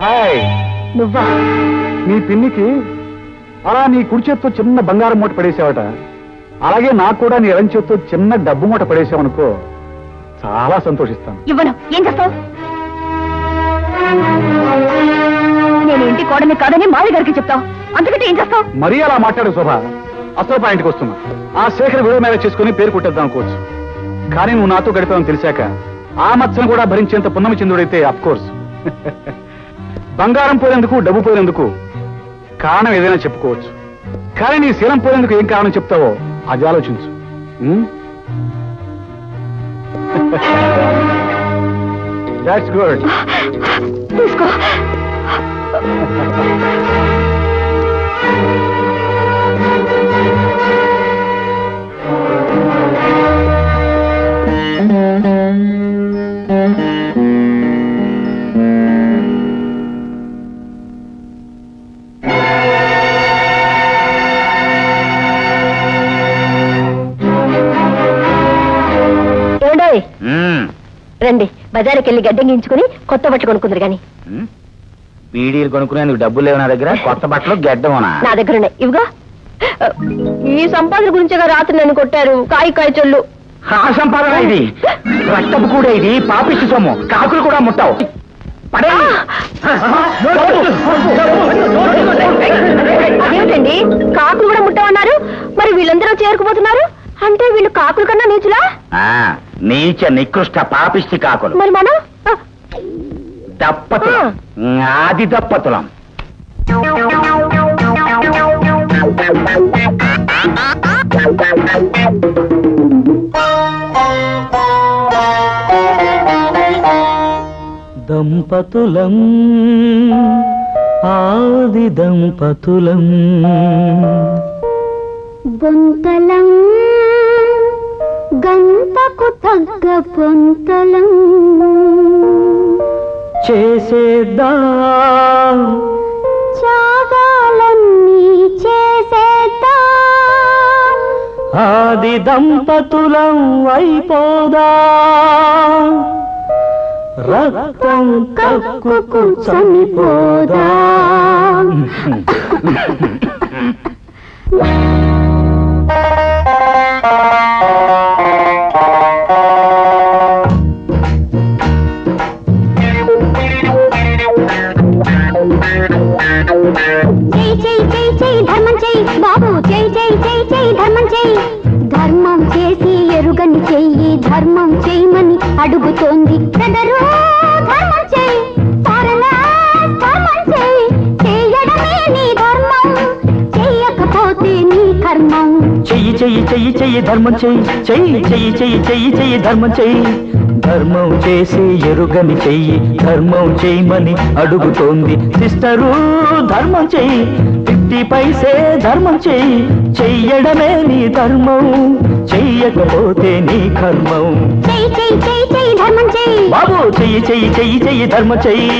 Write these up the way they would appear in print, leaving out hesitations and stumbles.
Hi. నువ్వా? నీ పిన్నికి అలా నీ కుడి చేత్తో చిన్న బంగారం మూట పడేసావట, అలాగే నాకు కూడా నీ ఎడం చేత్తో చిన్న డబ్బు మూట పడేసావనుకో, చాలా సంతోషిస్తాను. ఇవ్వను. ఏం చేస్తావు? నేను ఇంటి కోడని కాదని మావి గారికి చెప్తావు, అందుకంటే ఏం చేస్తావు? మరీ అలా మాట్లాడు శోభ. అసలు పాయింట్కి వస్తున్నా. ఆ శేఖర్ విడో మ్యారేజ్ చేసుకుని పేరు కొట్టేద్దాం అనుకోవచ్చు, కానీ నువ్వు నాతో గడిపావని తెలిసాక ఆ మచ్చను కూడా భరించేంత పున్నమి చంద్రుడైతే అఫ్కోర్స్ బంగారం పోయినందుకు డబ్బు పోయినందుకు కారణం ఏదైనా చెప్పుకోవచ్చు, కానీ నీ శీలం పోయినందుకు ఏం కారణం చెప్తావో అది ఆలోచించు. That's good. తీసుకో. రండి, బజారుకి వెళ్ళి గడ్డం గించుకుని కొత్త బట్టలు కొనుక్కుందరు గాని. బీడీలు కొనుక్కునేందుకు డబ్బులు లేవు నా దగ్గర, కొత్త బట్టలు గడ్డమోనా? నా దగ్గర ఉన్నాయి, ఇవిగా. ఈ సంపాదన గురించిగా రాత్రి నన్ను కొట్టారు, కాయ చొల్లు. ఆ సంపాదన ఇది, రక్తపు కూడా ఇది, పాపిష్టి సొమ్ము, కాకులు కూడా ముట్టావు. అదేమిటండి, కాకులు కూడా ముట్టమన్నారు, మరి వీళ్ళందరూ చేరుకుపోతున్నారు అంటే వీళ్ళు కాకుల కన్నా నీచులా? నీచ నికృష్ట పాపిష్టి కాకులు. మరి మనం దప్పతులం, ఆది దప్పతులం. దంపతులం, ఆది దంపతులం. బొంతలం, గంతకు తగ్గ పొంతలం. చేసేద్దాం త్యాగాలన్నీ చేసేద్దాం, ఆది దంపతులం అయిపోదా. రక్తం కక్కుకు చనిపోదా. ధర్మం చేసి ఎరుగని చెయ్యి, ధర్మం చేయమని అడుగుతోంది పెదరు. ధర్మం చెయ్యి, ధర్మం చెయ్యి, చేయడమే నీ ధర్మం, చెయ్యకపోతే నీ కర్మం. చెయ్యి చెయ్యి చెయ్యి చెయ్యి ధర్మం చెయ్యి, చెయ్యి చెయ్యి చెయ్యి చెయ్యి చెయ్యి ధర్మం చెయ్యి. ధర్మం చేసి ఎరుగని చెయ్యి, ధర్మం చేయమని అడుగుతోంది సిస్టరు. ధర్మం చెయ్యి, 50 పైసే ధర్మం చెయ్యి, చెయ్యడమే నీ ధర్మం, చెయ్యకపోతే నీ కర్మం. చెయ్యి చెయ్యి చెయ్యి చెయ్యి ధర్మం చెయ్యి బాబు, చెయ్యి చెయ్యి చెయ్యి చెయ్యి ధర్మం చెయ్యి.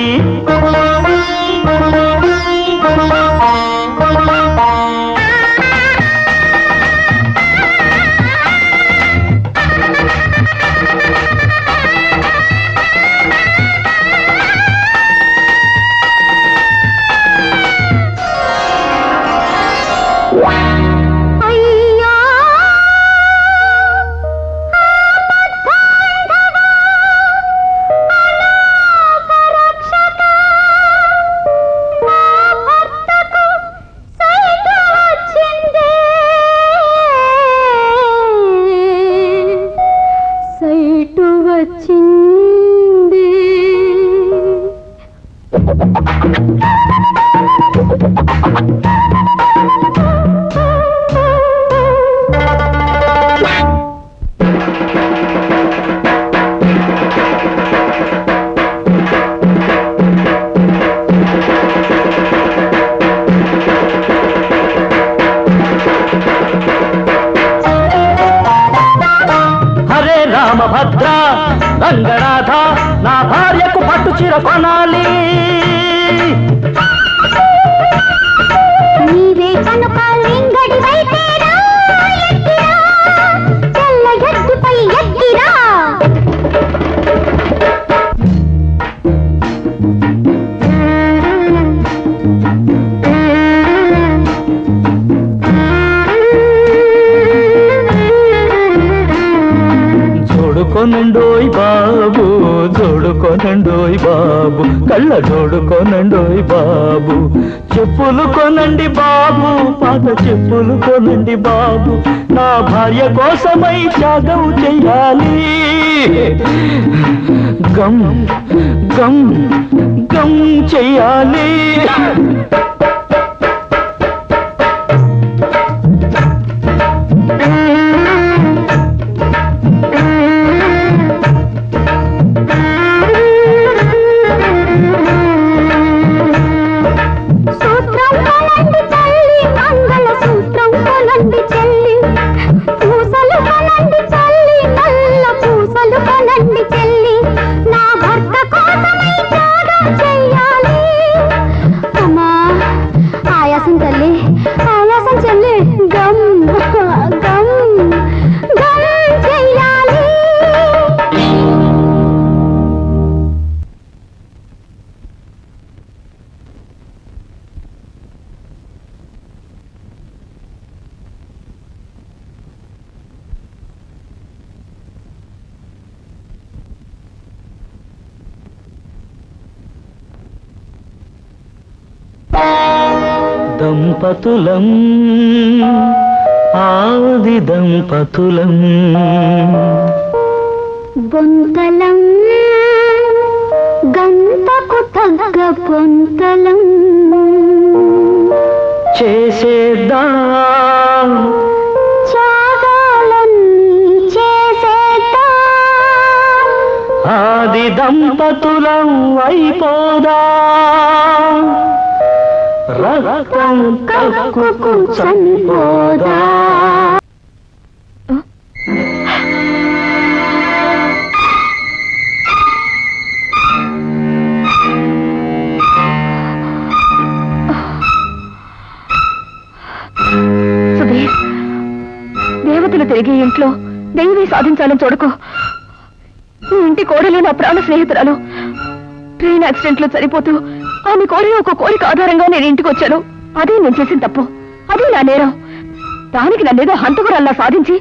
రామభద్ర రంగనాథ నా భార్యకు పట్టు చీర కొనాలి. నీవే కనుక లింగడివైతే రా, ఎక్కిరా, తెల్ల ఎద్దుపై ఎక్కిరా. జోడు కొనండోయ్ బాబు, కళ్ళ జోడు కొనండోయ్ బాబు, చెప్పులు కొనండి బాబు, పాత చెప్పులు కొనండి బాబు, నా భార్య కోసమై త్యాగం చెయ్యాలి. గమ్ గమ్ గమ్ చెయ్యాలి. దంపతులం ఆది దంపతులం బొంతలం గంతకు తగ్గ బొంతలం చేసేద్దాం త్యాగాలన్నీ చేసేద్దాం ఆది దంపతులం అయిపోదాం రక్తం కక్కుకు చనిపోదా. సుధీర్, దేవతలు తిరిగే ఇంట్లో దైవీ సాధించాలని చూడకు. ఈ ఇంటి కోడలు నా ప్రాణ స్నేహితురాలు. ట్రైన్ యాక్సిడెంట్ లో చనిపోతూ ఆమె కోరిన ఒక కోరిక ఆధారంగా నేను ఇంటికి వచ్చాను. అదే నేను చేసిన తప్పు, అదే నా నేరం. దానికి నన్నేదో హంతకురల్లా సాధించి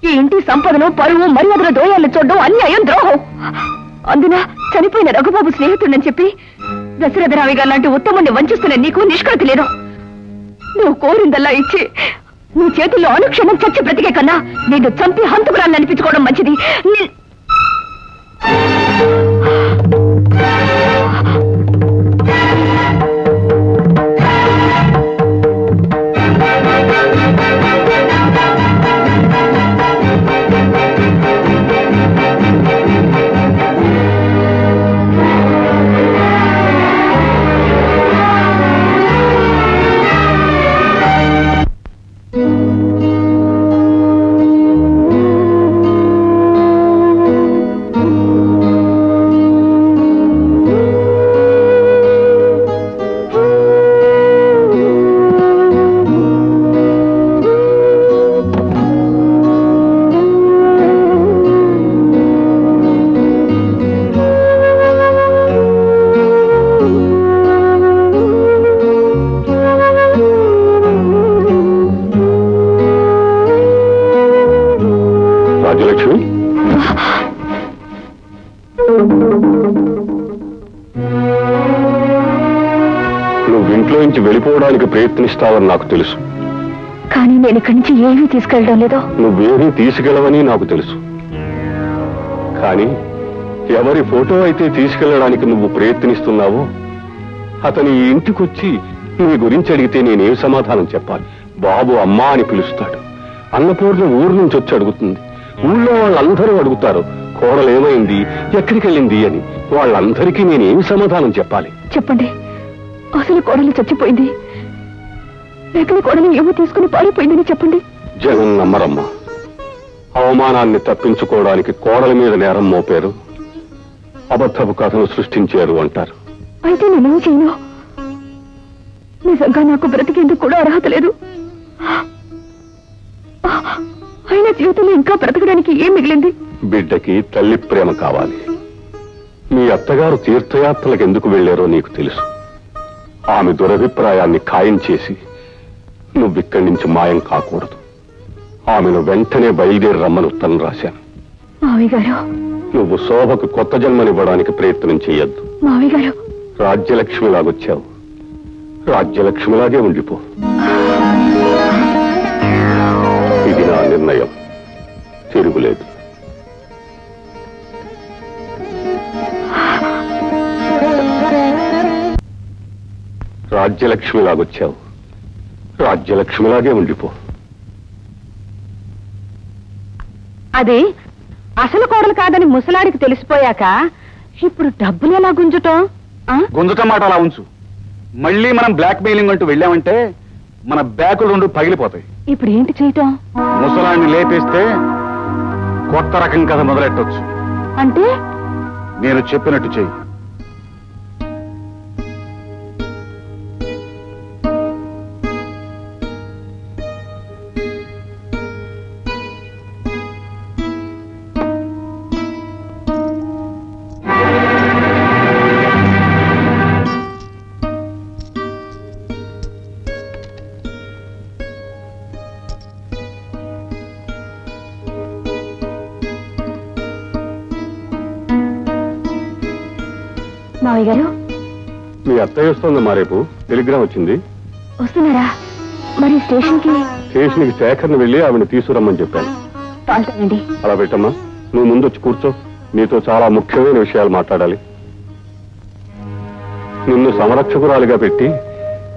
ఈ ఇంటి సంపదను పరువు మర్యాదల దోయాలను చూడడం అన్యాయం, ద్రోహం. అందున చనిపోయిన రఘుబాబు స్నేహితుడని చెప్పి దశరథరావి గారు లాంటి ఉత్తముణ్ణి వంచిస్తున్న నీకు నిష్కృతి లేదు. నువ్వు కోరిందల్లా ఇచ్చి నీ చేతుల్లో అనుక్షణం చచ్చి బ్రతికే కన్నా నేను చంపి హంతకురాలను అనిపించుకోవడం మంచిది. వెళ్ళిపోవడానికి ప్రయత్నిస్తావని నాకు తెలుసు, కానీ నేను ఇక్కడి నుంచి ఏమీ తీసుకెళ్ళడం లేదు. నువ్వేమీ తీసుకెళ్ళవని నాకు తెలుసు. కానీ ఎవరి ఫోటో అయితే తీసుకెళ్ళడానికి నువ్వు ప్రయత్నిస్తున్నావో అతని ఈ ఇంటికొచ్చి నీ గురించి అడిగితే నేనేం సమాధానం చెప్పాలి? బాబు అమ్మా అని పిలుస్తాడు. అన్నపూర్ణ ఊరు నుంచి వచ్చి అడుగుతుంది. ఊళ్ళో వాళ్ళందరూ అడుగుతారు, కోడలేమైంది, ఎక్కడికి వెళ్ళింది అని. వాళ్ళందరికీ నేనేమి సమాధానం చెప్పాలి? చెప్పండి. అసలు కోడలు చచ్చిపోయింది, లేకని కోడలు ఏమో తీసుకుని పారిపోయిందని చెప్పండి. జనం నమ్మరమ్మా. అవమానాన్ని తప్పించుకోవడానికి కోడల మీద నేరం మోపారు, అబద్ధపు కథను సృష్టించారు అంటారు. అయితే నేనేం చేయను? నిజంగా నాకు బ్రతికేందుకు కూడా అర్హత లేదు. అయినా జీవితంలో ఇంకా బ్రతకడానికి ఏం మిగిలింది? బిడ్డకి తల్లి ప్రేమ కావాలి. మీ అత్తగారు తీర్థయాత్రలకు ఎందుకు వెళ్లారో నీకు తెలుసు. ఆమె దురభిప్రాయాన్ని ఖాయం చేసి నువ్విక్కడి నుంచి మాయం కాకూడదు. ఆమెను వెంటనే బయలుదేరి రమ్మని ఉత్తరం రాశాను. మావయ్య గారు, నువ్వు శోభకు కొత్త జన్మనివ్వడానికి ప్రయత్నం చెయ్యొద్దు. మావయ్య గారు, రాజ్యలక్ష్మిలాగొచ్చావు, రాజ్యలక్ష్మిలాగే ఉండిపో. ఇది నా నిర్ణయం, తిరుగులేదు. రాజ్యలక్ష్మిలాగొచ్చావు, రాజ్యలక్ష్మిలాగే ఉండిపో. అది అసలు కోడలు కాదని ముసలాడికి తెలిసిపోయాక ఇప్పుడు డబ్బులు ఎలా గుంజటం? గుంజటం మాట అలా ఉంచు. మళ్ళీ మనం బ్లాక్ మెయిలింగ్ అంటూ వెళ్ళామంటే మన బ్యాకులు రెండు పగిలిపోతాయి. ఇప్పుడు ఏంటి చేయటం? ముసలాన్ని లేపేస్తే కొత్త రకం కథ మొదలెట్టొచ్చు. అంటే నేను చెప్పినట్టు చెయ్యి. మావయ్య గారు, మీ అత్తయ్య వస్తుందమ్మా, రేపు టెలిగ్రామ్ వచ్చింది. వస్తున్నారా? మరి స్టేషన్కి శేఖర్ని వెళ్ళి ఆవిడని తీసుకురమ్మని చెప్పాను. పాల్తానండి. అలా పెట్టమ్మా, నువ్వు ముందు వచ్చి కూర్చో, నీతో చాలా ముఖ్యమైన విషయాలు మాట్లాడాలి. నిన్ను సంరక్షకురాలిగా పెట్టి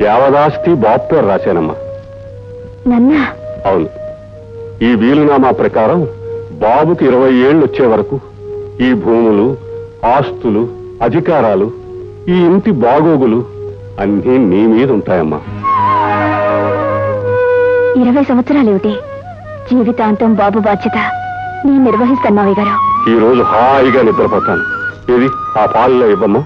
యావదాస్తి బాబు పేరు రాశానమ్మా. నన్నా? అవును. ఈ వీలునామా ప్రకారం బాబుకి 20 ఏళ్ళు వచ్చే వరకు ఈ భూములు, ఆస్తులు, అధికారాలు, ఈ ఇంటి బాగోగులు అన్నీ నీ మీద ఉంటాయమ్మా. 20 సంవత్సరాలేమిటి? జీవితాంతం బాబు బాధ్యత నేను నిర్వహిస్తాను మావయ్య గారు. ఈ రోజు హాయిగా నిద్రపోతాను. ఏది ఆ పాలలో ఇవ్వమ్మా.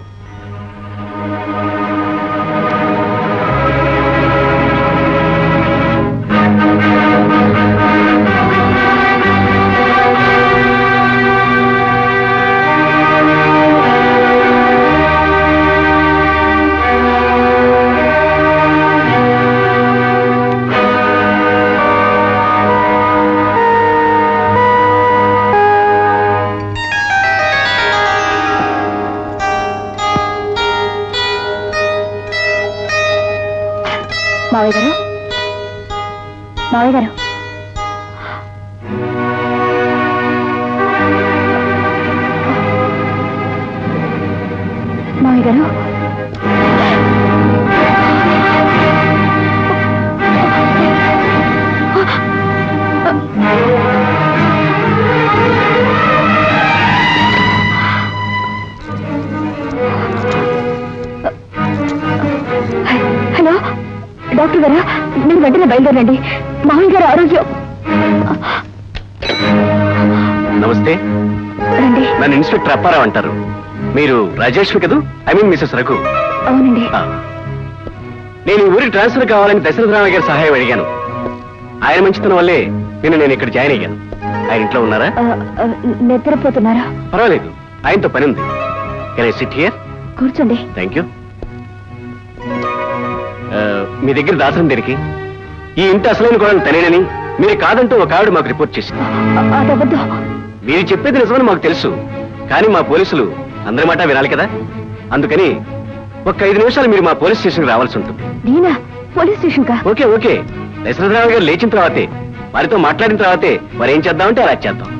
మావయ్య గారు, మావయ్య గారు, మావయ్య గారు, హలో డాక్టర్ గారా, మీరు వెంటనే బయలుదేరండి. మామయ్య గారు ఆరోగ్యం. నమస్తే, రండి. నన్ను ఇన్స్పెక్టర్ అప్పారావు అంటారు. మీరు రాజేష్మి కదూ? I mean Mrs Raghu. అవునండి. నేను ఈ ఊరికి ట్రాన్స్ఫర్ కావాలని దశరథరామయ్య గారి సహాయం అడిగాను. ఆయన మంచితనం వల్లే నేను ఇక్కడ జాయిన్ అయ్యాను. ఆయన ఇంట్లో ఉన్నారా? నిద్రపోతున్నారా? పర్వాలేదు, ఆయనతో పని ఉంది. Can I sit here? కూర్చోండి. Thank you. మీ దగ్గర దాసరం దేనికి? ఈ ఇంటి అసలైన కూడా తనేనని మీరు కాదంటూ ఒక ఆవిడ మాకు రిపోర్ట్ చేసింది. అదబద్ధం. మీరు చెప్పేది నిజమని మాకు తెలుసు, కానీ మా పోలీసులు అందరి మాట వినాలి కదా. అందుకని ఒక 5 నిమిషాలు మీరు మా పోలీస్ స్టేషన్కి రావాల్సి ఉంటుంది. నేనా? పోలీస్ స్టేషన్ కా? Okay okay. దశరథరావు గారు లేచిన తర్వాతే, వారితో మాట్లాడిన తర్వాతే మరి ఏం చేద్దామంటే అలా చేద్దాం.